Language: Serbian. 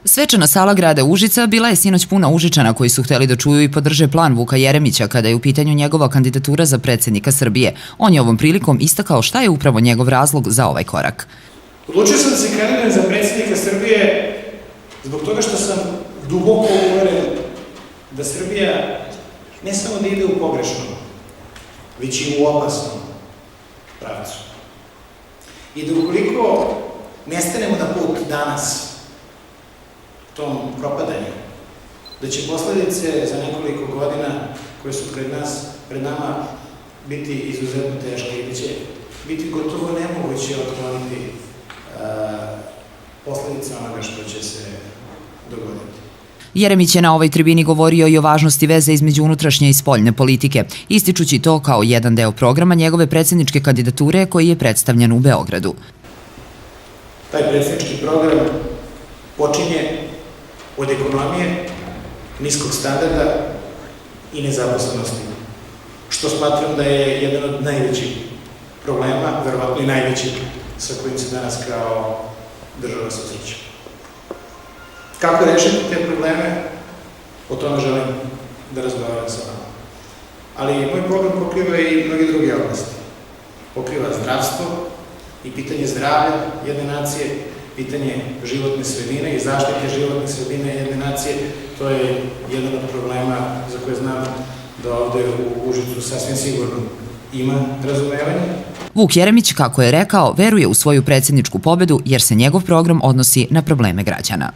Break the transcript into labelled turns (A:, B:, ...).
A: Svečana sala grada Užica bila je sinoć puna Užičana koji su hteli da čuju i podrže plan Vuka Jeremića kada je u pitanju njegova kandidatura za predsjednika Srbije. On je ovom prilikom istakao šta je upravo njegov razlog za ovaj korak.
B: Odlučio sam da se kandidujem za predsjednika Srbije zbog toga što sam duboko uveren da Srbija ne samo da ide u pogrešnom, već i u opasnom pravcu. I da ukoliko ne stanemo na put danas tom propadanju, da će posledice za nekoliko godina koje su pred nama biti izuzetno teške i da će biti gotovo nemoguće otkloniti posledice onoga što će se dogoditi.
A: Jeremić je na ovoj tribini govorio i o važnosti veze između unutrašnje i spoljne politike, ističući to kao jedan deo programa njegove predsjedničke kandidature koji je predstavljen u Beogradu.
B: Taj predsjednički program počinje od ekonomije, niskog standarda i nezaposlenosti, što smatram da je jedan od najvećih problema, verovatno i najveći sa kojim se danas kao država susreće. Kako rešiti te probleme, o tome želim da razgovaram sa vama. Ali moj program pokriva i mnoge druge oblasti. Pokriva zdravstvo i pitanje zdravlja jedne nacije, pitanje životne sredine i zaštite životne sredine jedne nacije. To je jedan od problema za koje znam da ovde u Užicu sasvim sigurno ima razumevanje.
A: Vuk Jeremić, kako je rekao, veruje u svoju predsjedničku pobedu jer se njegov program odnosi na probleme građana.